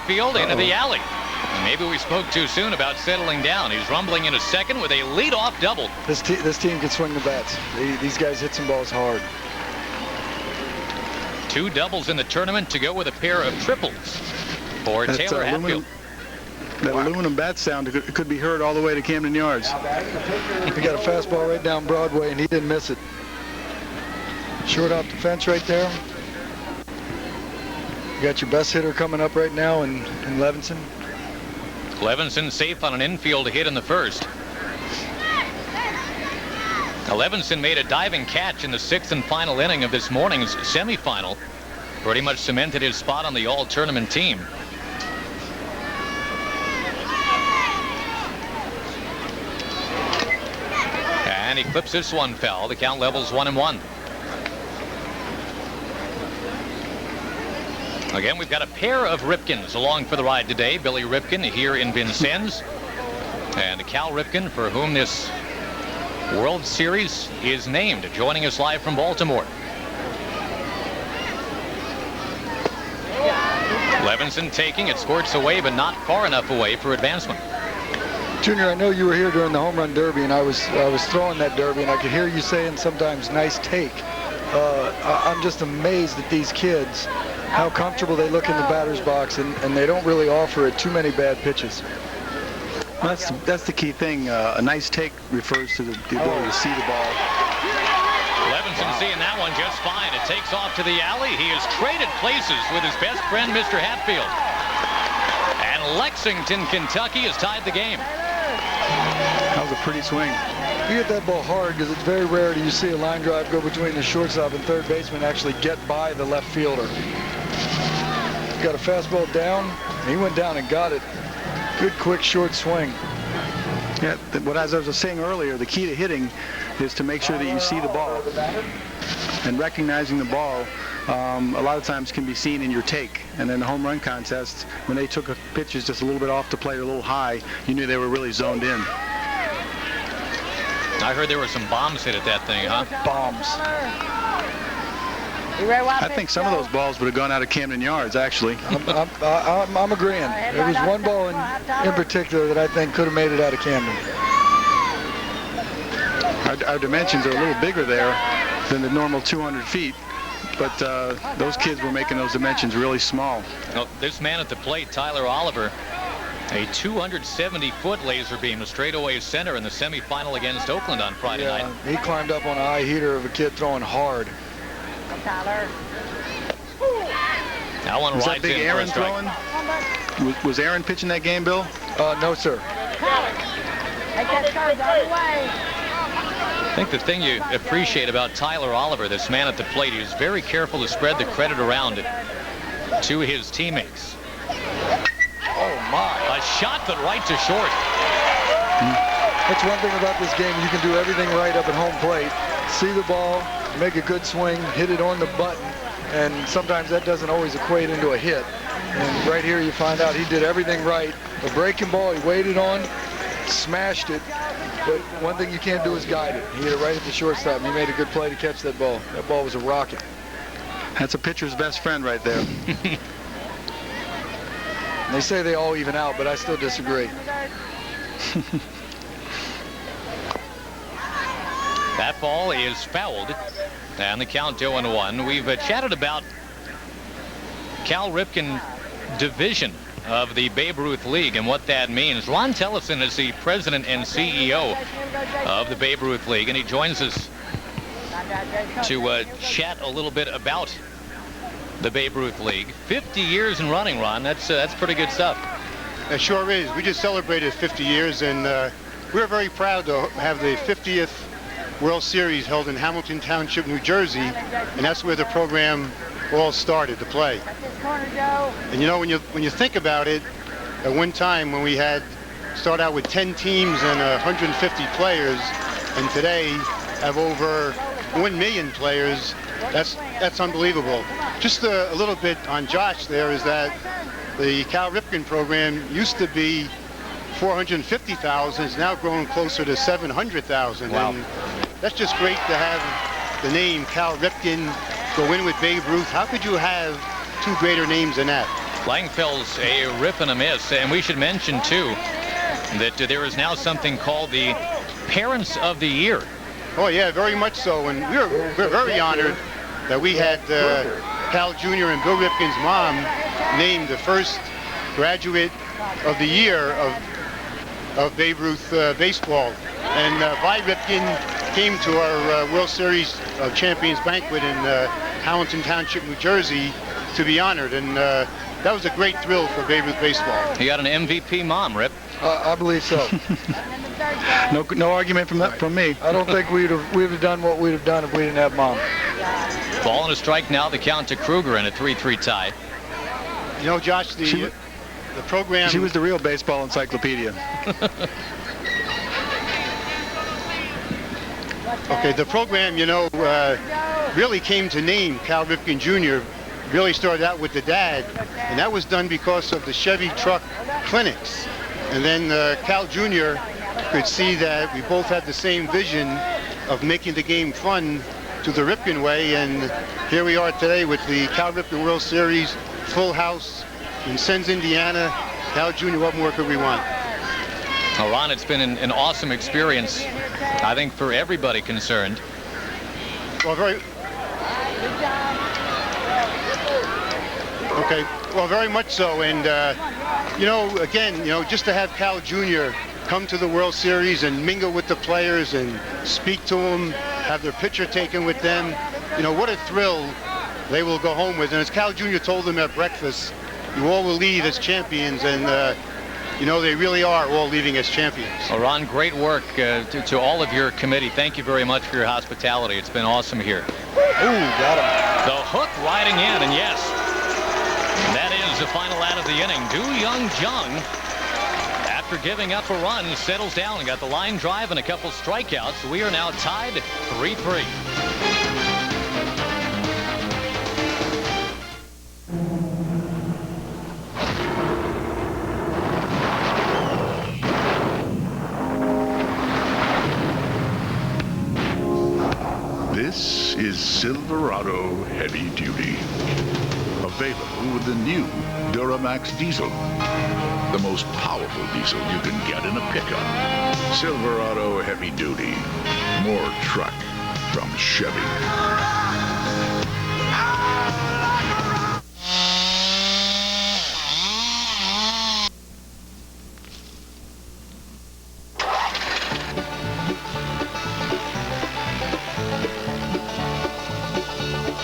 Hatfield into the alley. And maybe we spoke too soon about settling down. He's rumbling in a second with a leadoff double. This team can swing the bats. These guys hit some balls hard. 2 doubles in the tournament to go with a pair of triples for Taylor Hatfield. That aluminum bat sound could be heard all the way to Camden Yards. He got a fastball right down Broadway, and he didn't miss it. Short off the fence right there. You got your best hitter coming up right now in Levinson. Levinson safe on an infield hit in the first. Levinson made a diving catch in the 6th and final inning of this morning's semifinal. Pretty much cemented his spot on the all-tournament team. And he clips this one foul. The count levels 1-1. Again, we've got a pair of Ripkins along for the ride today. Billy Ripken here in Vincennes, and Cal Ripken, for whom this World Series is named, joining us live from Baltimore. Levinson taking it, squirts away, but not far enough away for advancement. Junior, I know you were here during the home run derby, and I was throwing that derby, and I could hear you saying sometimes "nice take." I'm just amazed at these kids, how comfortable they look in the batter's box, and they don't really offer it too many bad pitches. That's the key thing. A nice take refers to the ability to see the ball. Levinson seeing that one just fine. It takes off to the alley. He has traded places with his best friend, Mr. Hatfield. And Lexington, Kentucky has tied the game. That was a pretty swing. You hit that ball hard because it's very rare do you see a line drive go between the shortstop and third baseman actually get by the left fielder. Got a fastball down. He went down and got it. Good, quick, short swing. Yeah, as I was saying earlier, the key to hitting is to make sure that you see the ball. And recognizing the ball, a lot of times can be seen in your take. And in the home run contest, when they took pitches just a little bit off the plate or a little high, you knew they were really zoned in. I heard there were some bombs hit at that thing, huh? Bombs. I think some of those balls would have gone out of Camden Yards, actually. I'm agreeing. There was one ball in particular that I think could have made it out of Camden. Our dimensions are a little bigger there than the normal 200 feet, but those kids were making those dimensions really small. Well, this man at the plate, Tyler Oliver, a 270-foot laser beam, a straightaway center in the semifinal against Oakland on Friday night. He climbed up on a high heater of a kid throwing hard. That one was rides that big in Aaron for a strike. throwing? Was Aaron pitching that game, Bill? No, sir. I think the thing you appreciate about Tyler Oliver, this man at the plate, he is very careful to spread the credit around to his teammates. Oh, my. A shot, but right to short. That's one thing about this game. You can do everything right up at home plate. See the ball, make a good swing, hit it on the button, and sometimes that doesn't always equate into a hit. And right here you find out he did everything right. A breaking ball, he waited on, smashed it, but one thing you can't do is guide it. He hit it right at the shortstop, and he made a good play to catch that ball. That ball was a rocket. That's a pitcher's best friend right there. They say they all even out, but I still disagree. That ball is fouled, and the count 0-1. We've chatted about Cal Ripken division of the Babe Ruth League and what that means. Ron Tellefson is the president and CEO of the Babe Ruth League, and he joins us to chat a little bit about the Babe Ruth League. 50 years in running, Ron. That's pretty good stuff. It sure is. We just celebrated 50 years, and we're very proud to have the 50th World Series held in Hamilton Township, New Jersey, and that's where the program all started to play. And you know, when you think about it, at one time when we had start out with 10 teams and 150 players, and today have over 1 million players, that's unbelievable. Just a little bit on Josh there is that the Cal Ripken program used to be 450,000, it's now grown closer to 700,000. Wow. And that's just great to have the name Cal Ripken go in with Babe Ruth. How could you have two greater names than that? Langfield's a rip and a miss. And we should mention, too, that there is now something called the Parents of the Year. Oh, yeah, very much so. And we're very honored that we had Cal Jr. and Bill Ripken's mom named the first graduate of the year of Babe Ruth baseball. And Vi Ripken came to our World Series of Champions banquet in Hamilton Township, New Jersey, to be honored. And that was a great thrill for Babe Ruth baseball. You got an MVP mom, Rip. I believe so. No argument from me. I don't think we'd have done what we'd have done if we didn't have Mom. Ball and a strike now. The count to Kruger in a 3-3 tie. You know, Josh, the program... She was the real baseball encyclopedia. Okay, the program, you know, really came to name Cal Ripken Jr. Really started out with the dad, and that was done because of the Chevy truck clinics. And then Cal Jr. could see that we both had the same vision of making the game fun to the Ripken way, and here we are today with the Cal Ripken World Series, full house in Sens, Indiana. Cal Jr., what more could we want? Well, Ron, it's been an awesome experience, I think, for everybody concerned. Well, very much so. And, you know, again, you know, just to have Cal Jr. come to the World Series and mingle with the players and speak to them, have their picture taken with them, you know, what a thrill they will go home with. And as Cal Jr. told them at breakfast, you all will leave as champions, and, you know, they really are all leaving as champions. Well, Ron, great work to all of your committee. Thank you very much for your hospitality. It's been awesome here. Ooh, got him. The hook riding in, and yes, that is the final out of the inning. Do-Young Jung, after giving up a run, settles down and got the line drive and a couple strikeouts. We are now tied 3-3. This is Silverado Heavy Duty. Available with the new Duramax diesel. The most powerful diesel you can get in a pickup. Silverado Heavy Duty. More truck from Chevy.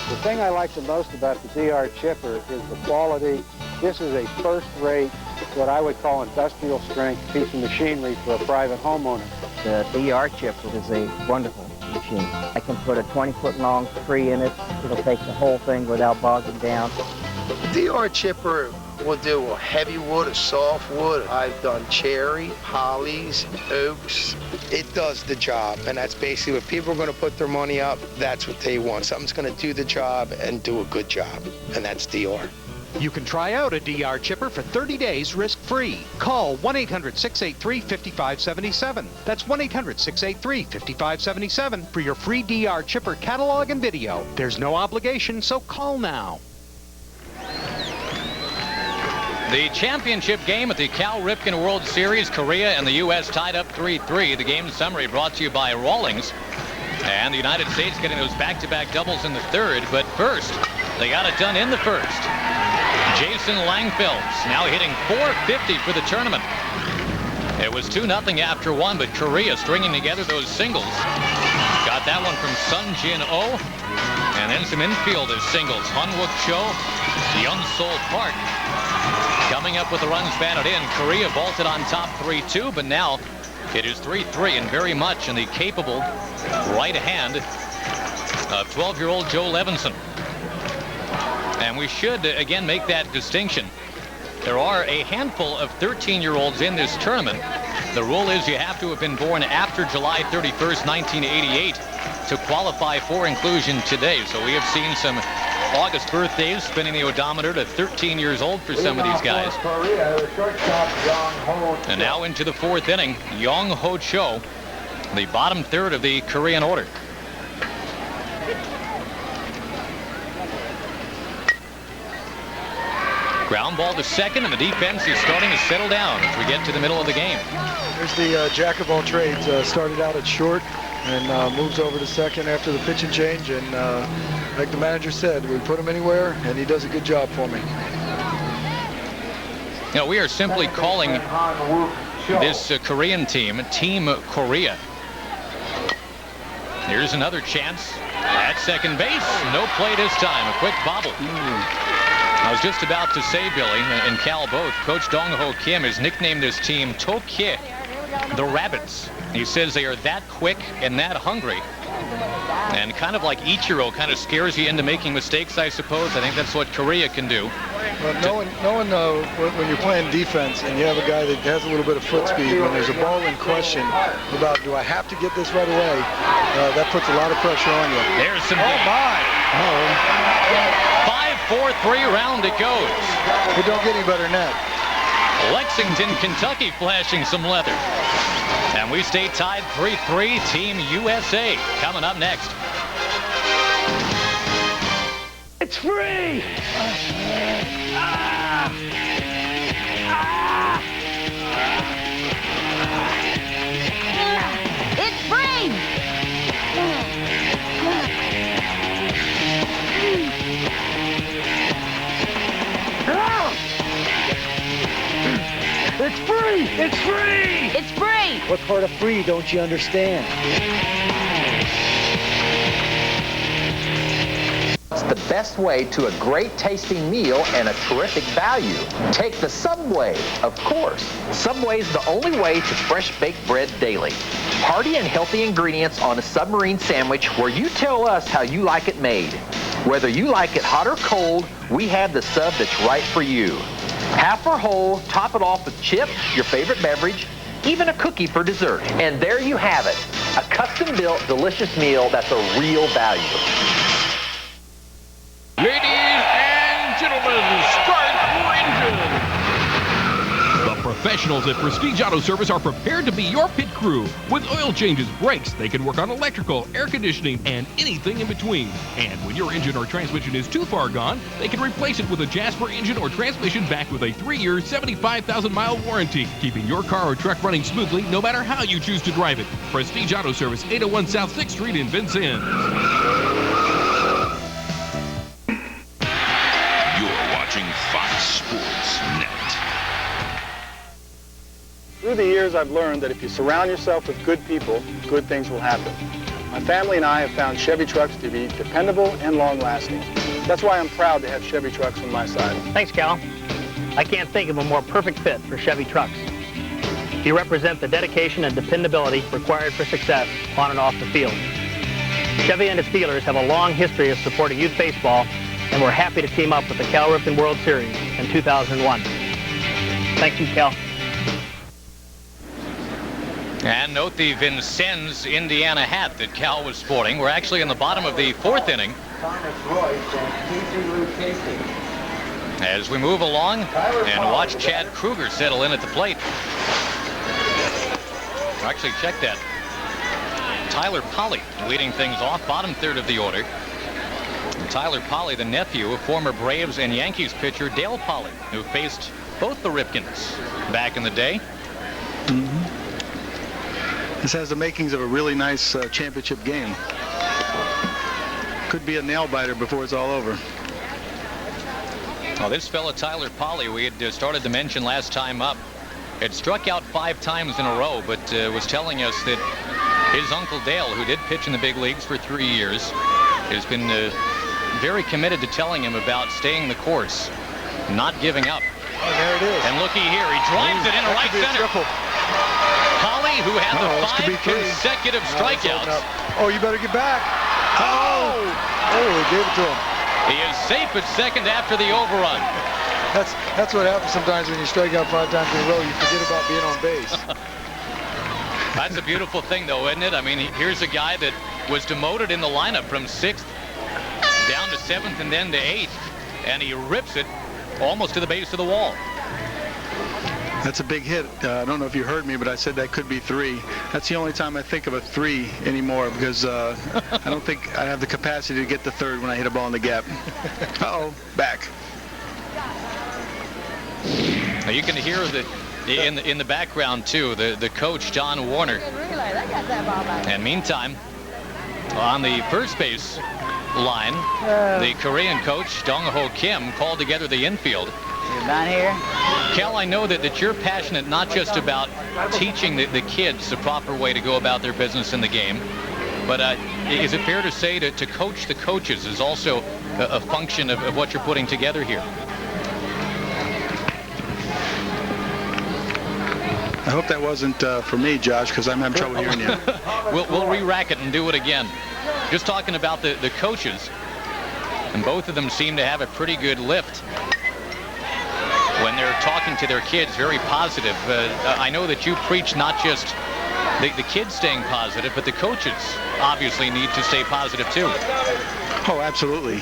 The thing I like the most about the DR chipper is the quality. This is a first-rate, what I would call industrial strength piece of machinery for a private homeowner. The DR chipper is a wonderful machine. I can put a 20-foot long tree in it. It'll take the whole thing without bogging down. The DR chipper will do a heavy wood, a soft wood. I've done cherry, hollies, oaks. It does the job, and that's basically what people are going to put their money up. That's what they want. Something's going to do the job and do a good job, and that's DR. You can try out a DR chipper for 30 days risk-free. Call 1-800-683-5577. That's 1-800-683-5577 for your free DR chipper catalog and video. There's no obligation, so call now. The championship game at the Cal Ripken World Series, Korea and the U.S. tied up 3-3. The game summary brought to you by Rawlings. And the United States getting those back-to-back doubles in the third. But first, they got it done in the first. Jason Langfelds now hitting .450 for the tournament. It was 2-0 after one, but Korea stringing together those singles. Got that one from Sun Jin Oh. And then some infield singles. Hunwook Cho, Young-Sol Park. Coming up with the runs batted in. Korea vaulted on top 3-2, but now it is 3-3 and very much in the capable right hand of 12-year-old Joe Levinson. And we should, again, make that distinction. There are a handful of 13-year-olds in this tournament. The rule is you have to have been born after July 31st, 1988 to qualify for inclusion today. So we have seen some August birthdays spinning the odometer to 13 years old for some of these guys. And now into the fourth inning, Yong Ho Cho, the bottom third of the Korean order. Ground ball to second, and the defense is starting to settle down as we get to the middle of the game. There's the jack of all trades. Started out at short and moves over to second after the pitch and change. And like the manager said, we put him anywhere, and he does a good job for me. Now, we are simply calling this Korean team Team Korea. Here's another chance at second base. No play this time. A quick bobble. I was just about to say, Billy, and Cal both, Coach Dong-Ho Kim has nicknamed this team Tokye, the Rabbits. He says they are that quick and that hungry. And kind of like Ichiro kind of scares you into making mistakes, I suppose. I think that's what Korea can do. Well, knowing when you're playing defense and you have a guy that has a little bit of foot speed, when there's a ball in question about do I have to get this right away, that puts a lot of pressure on you. There's some. Oh, my. 5-4-3 round it goes. It don't get any better than that. Lexington, Kentucky flashing some leather. And we stay tied 3-3, Team USA. Coming up next. It's free! It's free! It's free! It's free! It's free! What part of free don't you understand? It's the best way to a great tasting meal and a terrific value. Take the Subway, of course. Subway's the only way to fresh baked bread daily. Hearty and healthy ingredients on a submarine sandwich where you tell us how you like it made. Whether you like it hot or cold, we have the sub that's right for you. Half or whole, top it off with chips, your favorite beverage, even a cookie for dessert. And there you have it, a custom-built, delicious meal that's a real value. Ladies and gentlemen, start your engine. The professionals at Prestige Auto Service are prepared to be your pit crew. With oil changes, brakes, they can work on electrical, air conditioning, and anything in between. And when your engine or transmission is too far gone, they can replace it with a Jasper engine or transmission backed with a 3-year, 75,000-mile warranty, keeping your car or truck running smoothly no matter how you choose to drive it. Prestige Auto Service, 801 South 6th Street in Vincennes. Fox Sports Net. Through the years, I've learned that if you surround yourself with good people, good things will happen. My family and I have found Chevy trucks to be dependable and long-lasting. That's why I'm proud to have Chevy trucks on my side. Thanks, Cal. I can't think of a more perfect fit for Chevy trucks. You represent the dedication and dependability required for success on and off the field. Chevy and its dealers have a long history of supporting youth baseball, and we're happy to team up with the Cal Ripken World Series in 2001. Thank you, Cal. And note the Vincennes, Indiana hat that Cal was sporting. We're actually in the bottom of the 4th inning. As we move along and watch Chad Kruger settle in at the plate. Actually, check that. Tyler Polley leading things off, bottom third of the order. And Tyler Polley, the nephew of former Braves and Yankees pitcher Dale Polley, who faced both the Ripkens back in the day. This has the makings of a really nice championship game. Could be a nail-biter before it's all over. Well, this fella, Tyler Polley, we had started to mention last time up, had struck out 5 times in a row, but was telling us that his uncle Dale, who did pitch in the big leagues for 3 years, has been very committed to telling him about staying the course, not giving up. Oh, there it is. And looky here, he drives it into right center. Polley, who had the 5 consecutive strikeouts. Oh, you better get back. Oh, he gave it to him. He is safe at second after the overrun. That's what happens sometimes when you strike out 5 times in a row. You forget about being on base. That's a beautiful thing, though, isn't it? I mean, here's a guy that was demoted in the lineup from 6th down to 7th and then to 8th, and he rips it almost to the base of the wall. That's a big hit. I don't know if you heard me, but I said that could be 3. That's the only time I think of a 3 anymore, because I don't think I have the capacity to get the 3rd when I hit a ball in the gap. Uh-oh, back. Now you can hear in the background too the coach John Warner. And meantime, on the first base line, the Korean coach Dong Ho Kim called together the infield. You're done here? Cal, I know that you're passionate not just about teaching the kids the proper way to go about their business in the game, but is it fair to say to coach the coaches is also a function of what you're putting together here? I hope that wasn't for me, Josh, because I'm having trouble hearing you. We'll re-rack it and do it again. Just talking about the coaches, and both of them seem to have a pretty good lift when they're talking to their kids, very positive. I know that you preach not just the kids staying positive, but the coaches obviously need to stay positive too. Oh, absolutely.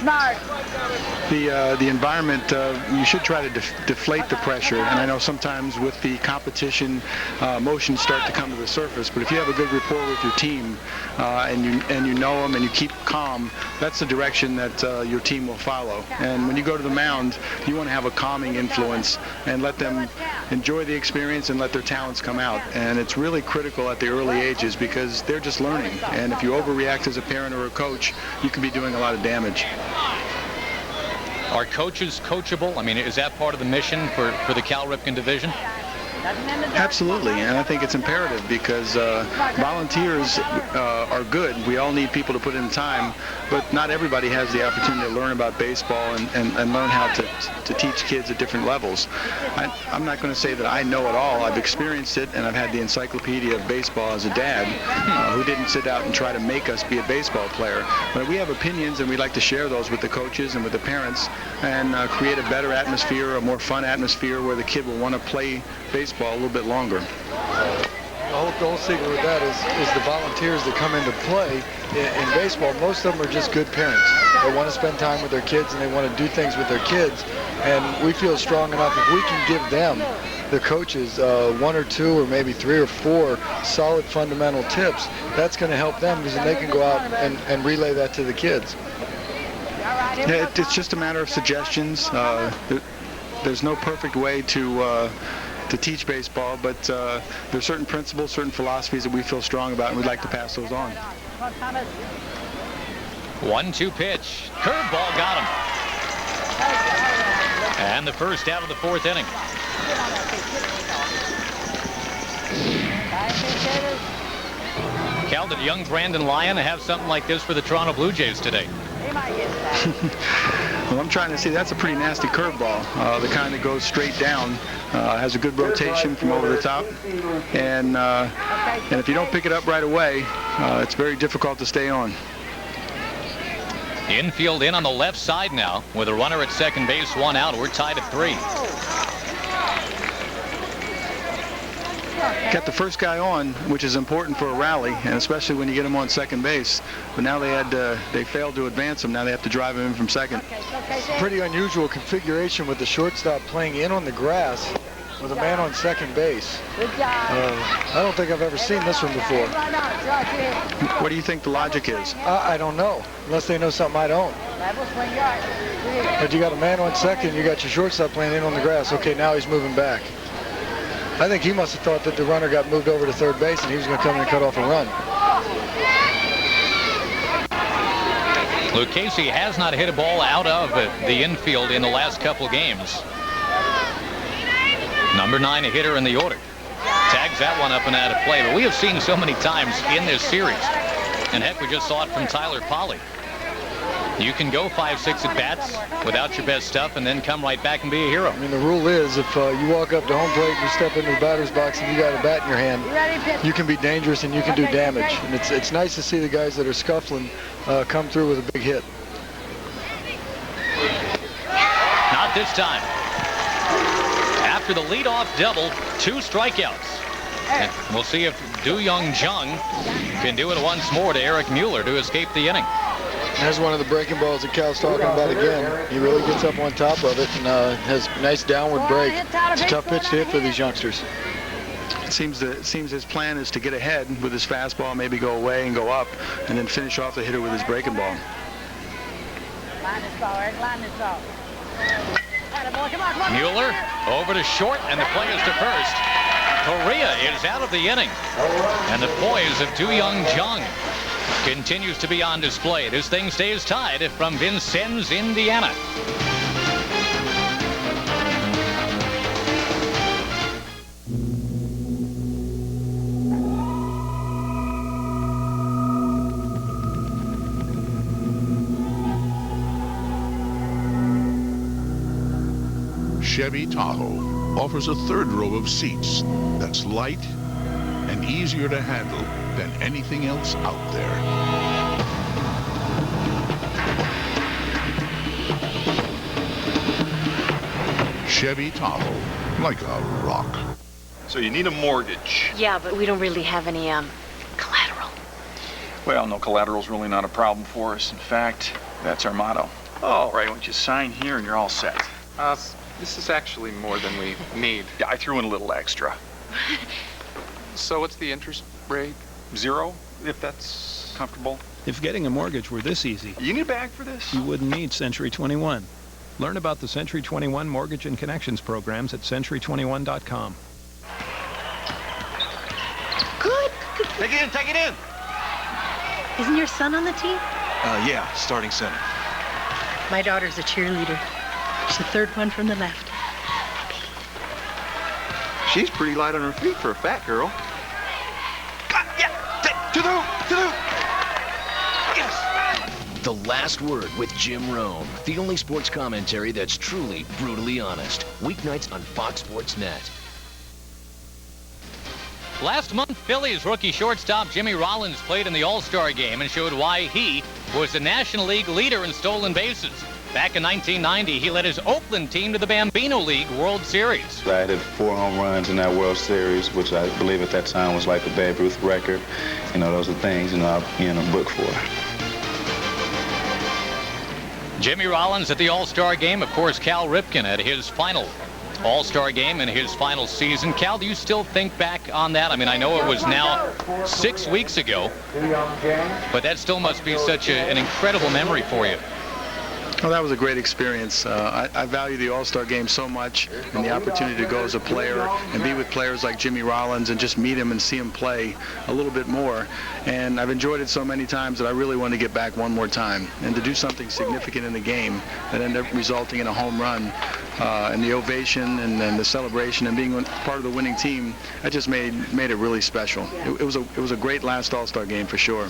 The environment, you should try to deflate the pressure. And I know sometimes with the competition, emotions start to come to the surface. But if you have a good rapport with your team and you know them and you keep calm, that's the direction that your team will follow. And when you go to the mound, you want to have a calming influence and let them enjoy the experience and let their talents come out. And it's really critical at the early ages because they're just learning. And if you overreact as a parent or a coach, you can be doing a lot of damage. Are coaches coachable? I mean, is that part of the mission for the Cal Ripken division? Absolutely, and I think it's imperative because volunteers are good. We all need people to put in time, but not everybody has the opportunity to learn about baseball and learn how to teach kids at different levels. I'm not going to say that I know it all. I've experienced it, and I've had the encyclopedia of baseball as a dad who didn't sit out and try to make us be a baseball player. But we have opinions, and we like to share those with the coaches and with the parents and create a better atmosphere, a more fun atmosphere where the kid will want to play baseball a little bit longer. The whole secret with that is the volunteers that come into play in baseball. Most of them are just good parents. They want to spend time with their kids and they want to do things with their kids. And we feel strong enough if we can give them, the coaches, 1 or 2 or maybe 3 or 4 solid fundamental tips, that's going to help them because then they can go out and relay that to the kids. Yeah, it's just a matter of suggestions. There's no perfect way to teach baseball, but there's certain principles, certain philosophies that we feel strong about, and we'd like to pass those on. 1-2 pitch. Curveball got him. And the first out of the 4th inning. Cal, did young Brandon Lyon have something like this for the Toronto Blue Jays today? Well, I'm trying to see. That's a pretty nasty curveball, the kind that goes straight down, has a good rotation from over the top, and if you don't pick it up right away, it's very difficult to stay on. Infield in on the left side now with a runner at second base, 1 out. We're tied at 3. Got the first guy on, which is important for a rally, and especially when you get him on second base. But now they failed to advance him. Now they have to drive him in from second. Pretty unusual configuration with the shortstop playing in on the grass with a man on second base. I don't think I've ever seen this one before. What do you think the logic is? I don't know, unless they know something I don't. But you got a man on second, you got your shortstop playing in on the grass. Okay, now he's moving back. I think he must have thought that the runner got moved over to third base and he was going to come in and cut off a run. Luke Casey has not hit a ball out of the infield in the last couple games. Number 9, a hitter in the order. Tags that one up and out of play. But we have seen so many times in this series, and heck, we just saw it from Tyler Polley. You can go 5-6 at-bats without your best stuff and then come right back and be a hero. I mean, the rule is if you walk up to home plate and you step into the batter's box and you got a bat in your hand, you can be dangerous and you can do damage. And it's nice to see the guys that are scuffling come through with a big hit. Not this time. After the leadoff double, 2 strikeouts. And we'll see if Do-Young Jung can do it once more to Eric Mueller to escape the inning. There's one of the breaking balls that Cal's talking about again. He really gets up on top of it and has a nice downward break. It's a tough pitch to hit for these youngsters. It seems his plan is to get ahead with his fastball, maybe go away and go up, and then finish off the hitter with his breaking ball. Mueller over to short, and the play is to first. Correa is out of the inning. And the poise of Do Young Jung continues to be on display. This thing stays tied from Vincennes, Indiana. Chevy Tahoe offers a third row of seats that's light and easier to handle than anything else out there. Chevy Tahoe, like a rock. So you need a mortgage. Yeah, but we don't really have any, collateral. Well, no collateral's really not a problem for us. In fact, that's our motto. All right, once you sign here and you're all set. This is actually more than we need. Yeah, I threw in a little extra. So what's the interest rate? 0, if that's comfortable. If getting a mortgage were this easy, You need a bag for this? you wouldn't need Century 21. Learn about the Century 21 Mortgage and Connections programs at century21.com. Good. Take it in, take it in. Isn't your son on the team? Yeah, starting center. My daughter's a cheerleader. She's the third one from the left. She's pretty light on her feet for a fat girl. To the yes. The Last Word with Jim Rome, the only sports commentary that's truly brutally honest. Weeknights on Fox Sports Net. Last month, Phillies rookie shortstop Jimmy Rollins played in the All-Star game and showed why he was the National League leader in stolen bases. Back in 1990, he led his Oakland team to the Bambino League World Series. I had 4 home runs in that World Series, which I believe at that time was like a Babe Ruth record. You know, those are things, I'll be in a book for. Jimmy Rollins at the All-Star game. Of course, Cal Ripken at his final All-Star game in his final season. Cal, do you still think back on that? I mean, I know it was now 6 weeks ago, but that still must be such an incredible memory for you. Well, that was a great experience. I value the All-Star game so much, and the opportunity to go as a player and be with players like Jimmy Rollins and just meet him and see him play a little bit more. And I've enjoyed it so many times that I really want to get back one more time and to do something significant in the game that ended up resulting in a home run. And the ovation and the celebration and being part of the winning team, that just made it really special. It was a great last All-Star game for sure.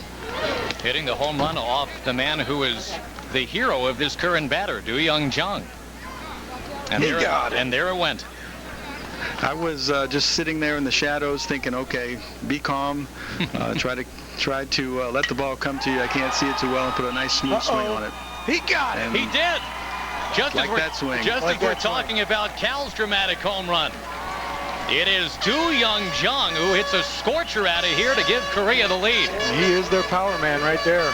Hitting the home run off the man who is the hero of this current batter, Do Young Jung. And there it went. I was just sitting there in the shadows thinking, okay, be calm, try to let the ball come to you. I can't see it too well, and put a nice smooth swing on it. He got it. He did. Just like that swing. Just as we're talking about Cal's dramatic home run, it is Do Young Jung who hits a scorcher out of here to give Korea the lead. He is their power man right there.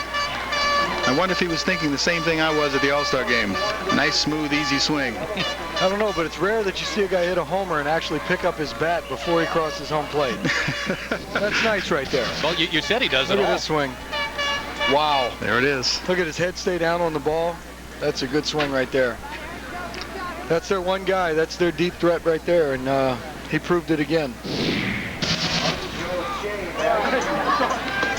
I wonder if he was thinking the same thing I was at the All-Star game. Nice, smooth, easy swing. I don't know, but it's rare that you see a guy hit a homer and actually pick up his bat before he crosses home plate. That's nice right there. Well, you said he does it all. Look at this swing. Wow. There it is. Look at his head stay down on the ball. That's a good swing right there. That's their one guy. That's their deep threat right there, and he proved it again.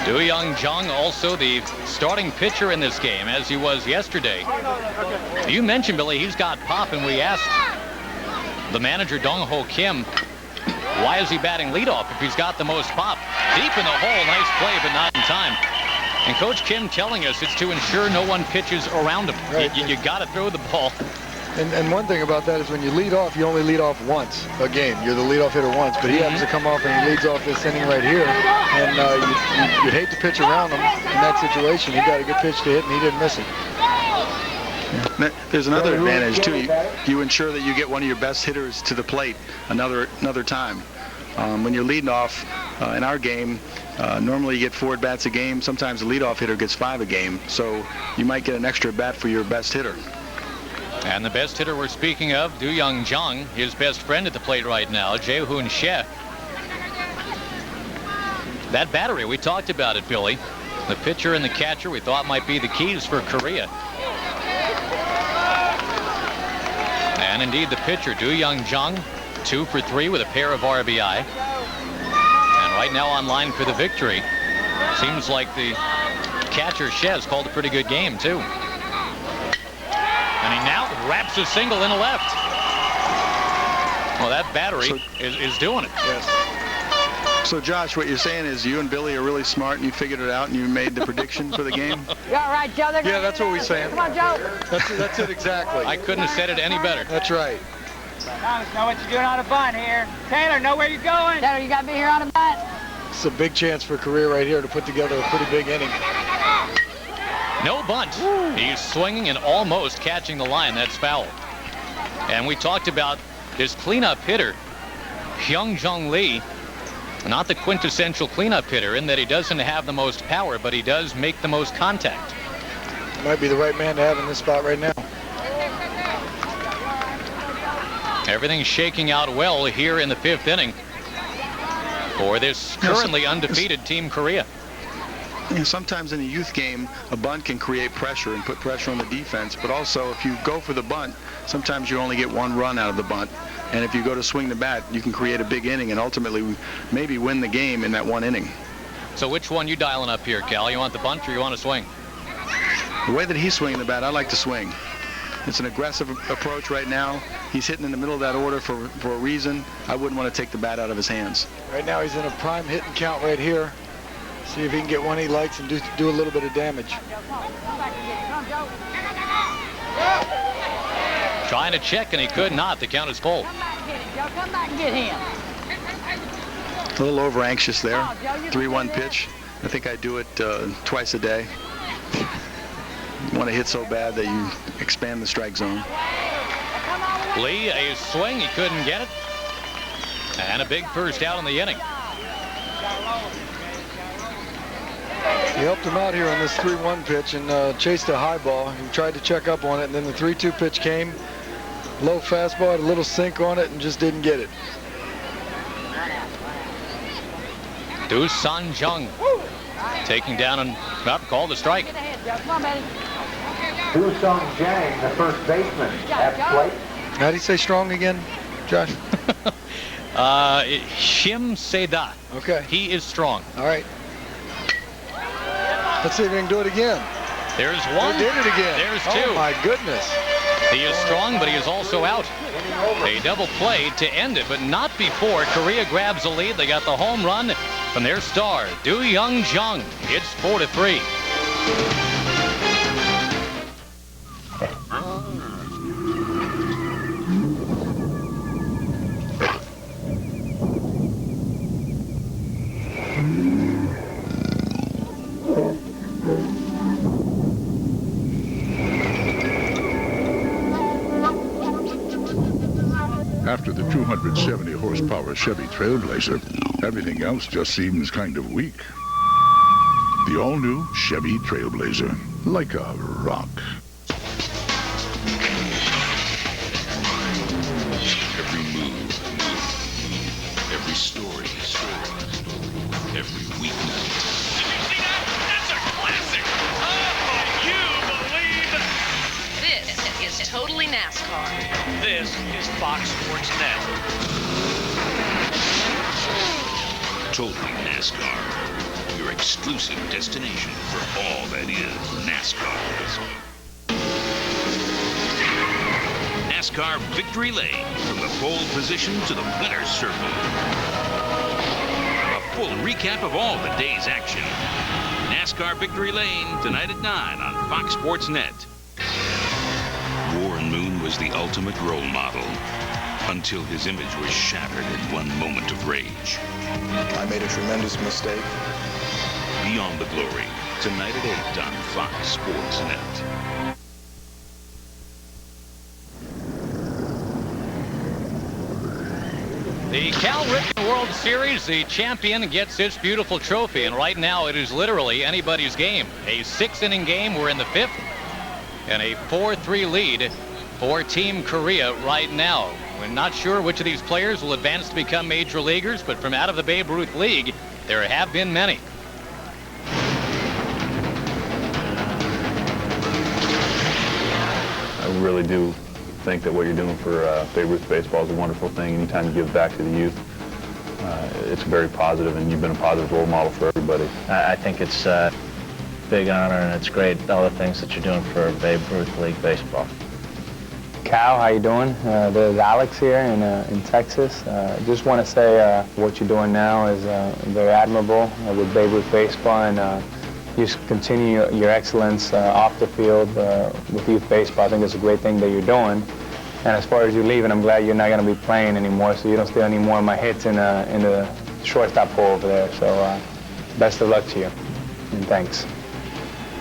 Do Young Jung also the starting pitcher in this game, as he was yesterday. You mentioned, Billy, he's got pop, and we asked the manager, Dong Ho Kim, why is he batting leadoff if he's got the most pop? Deep in the hole, nice play, but not in time. And Coach Kim telling us it's to ensure no one pitches around him. Right. You got to throw the ball. And one thing about that is when you lead off, you only lead off once a game. You're the leadoff hitter once, but he happens to come off and he leads off this inning right here. And you'd hate to pitch around him in that situation. He got a good pitch to hit, and he didn't miss it. There's another advantage, too. You ensure that you get one of your best hitters to the plate another time. When you're leading off in our game, normally you get 4 at-bats a game. Sometimes the leadoff hitter gets 5 a game. So you might get an extra bat for your best hitter. And the best hitter we're speaking of, Do Young Jung, his best friend at the plate right now, Jae-Hoon Sheh. That battery, we talked about it, Billy. The pitcher and the catcher we thought might be the keys for Korea. And indeed, the pitcher, Do-Young Jung, 2 for 3 with a pair of RBI. And right now on line for the victory. Seems like the catcher, Shez, called a pretty good game, too. And he now wraps a single in left. Well, that battery is doing it. Yes. So, Josh, what you're saying is you and Billy are really smart and you figured it out and you made the prediction for the game? You all right, Joe? Yeah, that's what we're saying. Come on, Joe. That's it exactly. I couldn't have said it any better. That's right. Thomas, know what you're doing on a bunt here. Taylor, know where you're going. Taylor, you got me here on a bunt. It's a big chance for Correa right here to put together a pretty big inning. No bunt. Woo. He's swinging and almost catching the line. That's foul. And we talked about this cleanup hitter, Hyung-Jung Lee. Not the quintessential cleanup hitter in that he doesn't have the most power, but he does make the most contact. Might be the right man to have in this spot right now. Everything's shaking out well here in the 5th inning for this currently undefeated Team Korea. You know, sometimes in a youth game, a bunt can create pressure and put pressure on the defense, but also if you go for the bunt, sometimes you only get 1 run out of the bunt. And if you go to swing the bat, you can create a big inning and ultimately maybe win the game in that 1 inning. So which one you dialing up here, Cal? You want the bunt or you want to swing? The way that he's swinging the bat, I like to swing. It's an aggressive approach right now. He's hitting in the middle of that order for a reason. I wouldn't want to take the bat out of his hands. Right now he's in a prime hitting count right here. See if he can get one he likes and do a little bit of damage. Trying to check, and he could not. The count is full. Come back and get him. A little over anxious there. 3-1 pitch. I think I do it twice a day. You want to hit so bad that you expand the strike zone. Lee, a swing. He couldn't get it. And a big first out in the inning. He helped him out here on this 3-1 pitch and chased a high ball. He tried to check up on it, and then the 3-2 pitch came. Low fastball, had a little sink on it, and just didn't get it. Do-San Jung taking down and called the strike. Do-Sung Jang, the first baseman, at the plate. How do you say strong again, Josh? Shim Seda. Okay. He is strong. All right. Let's see if we can do it again. There's one. He did it again. There's 2. Oh, my goodness. He is strong, but he is also out. A double play to end it, but not before Korea grabs the lead. They got the home run from their star, Do-Young Jung. It's 4-3. After the 270 horsepower Chevy Trailblazer, everything else just seems kind of weak. The all-new Chevy Trailblazer, like a rock. Every move, every story, every weeknight. Did you see that? That's a classic. Oh, you believe? This is Totally NASCAR. This is Fox Sports Net. Totally NASCAR, your exclusive destination for all that is NASCAR. NASCAR Victory Lane, from the pole position to the winner's circle. A full recap of all the day's action. NASCAR Victory Lane, tonight at 9 on Fox Sports Net. Warren Moon was the ultimate role model until his image was shattered in one moment of rage. I made a tremendous mistake. Beyond the Glory, tonight at 8 on Fox Sports Net. The Cal Ripken World Series, the champion gets its beautiful trophy, and right now it is literally anybody's game. A 6-inning game, we're in the 5th, and a 4-3 lead for Team Korea right now. We're not sure which of these players will advance to become major leaguers, but from out of the Babe Ruth League, there have been many. I really do think that what you're doing for Babe Ruth baseball is a wonderful thing. Anytime you give back to the youth, it's very positive, and you've been a positive role model for everybody. I think it's a big honor, and it's great, all the things that you're doing for Babe Ruth League Baseball. Cal, how you doing? There's Alex here in Texas. Just want to say what you're doing now is very admirable with Babe Ruth Baseball, and just continue your excellence off the field with youth baseball. I think it's a great thing that you're doing. And as far as you leaving, I'm glad you're not going to be playing anymore, so you don't steal any more of my hits in the shortstop hole over there. So best of luck to you, and thanks.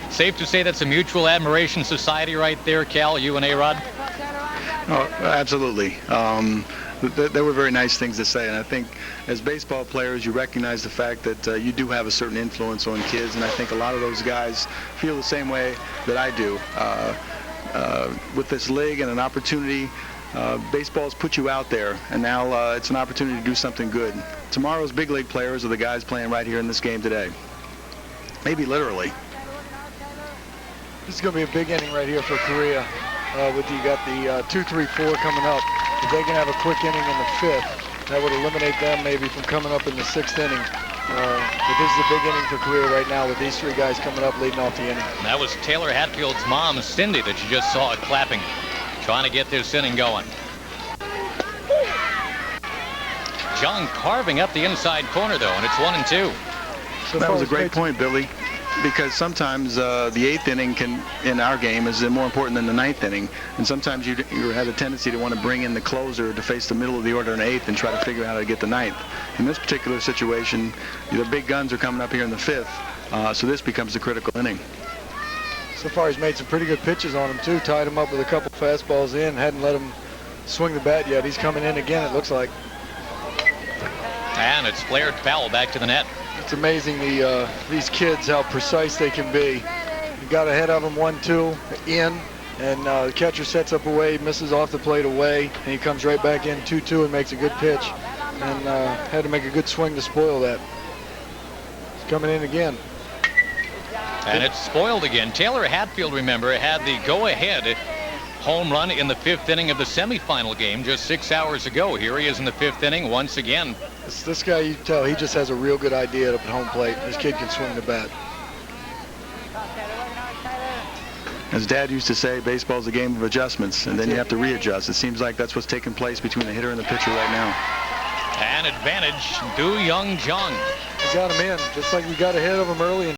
Safe to say that's a mutual admiration society right there, Cal, you and A-Rod? Oh, absolutely. There were very nice things to say, and I think as baseball players, you recognize the fact that you do have a certain influence on kids, and I think a lot of those guys feel the same way that I do. With this league and an opportunity, baseball's put you out there, and now it's an opportunity to do something good. Tomorrow's big league players are the guys playing right here in this game today. Maybe literally. This is going to be a big inning right here for Korea. You got the 2-3-4 coming up. If they can have a quick inning in the 5th, that would eliminate them maybe from coming up in the 6th inning. But this is a big inning for Korea right now with these three guys coming up leading off the inning. That was Taylor Hatfield's mom, Cindy, that you just saw clapping, trying to get this inning going. Jung carving up the inside corner, though, and it's 1-2. So that was a great point, Billy, because sometimes the 8th inning in our game is more important than the 9th inning, and sometimes you have a tendency to want to bring in the closer to face the middle of the order in 8th and try to figure out how to get the 9th. In this particular situation, the big guns are coming up here in the 5th, so this becomes the critical inning. So far he's made some pretty good pitches on him too, tied him up with a couple fastballs in, hadn't let him swing the bat yet. He's coming in again, it looks like. And it's flared foul back to the net. It's amazing these kids, how precise they can be. You got ahead of them 1-2 in, and the catcher sets up away, misses off the plate away, and he comes right back in 2-2 and makes a good pitch, and had to make a good swing to spoil that. He's coming in again. And it's spoiled again. Taylor Hatfield, remember, had the go-ahead home run in the 5th inning of the semifinal game just 6 hours ago. Here he is in the 5th inning once again. This guy, you tell, he just has a real good idea up at home plate. This kid can swing the bat. As Dad used to say, baseball's a game of adjustments, and then you have to readjust. It seems like that's what's taking place between the hitter and the pitcher right now. An advantage, Do Young Jung. He got him in, just like we got ahead of him early.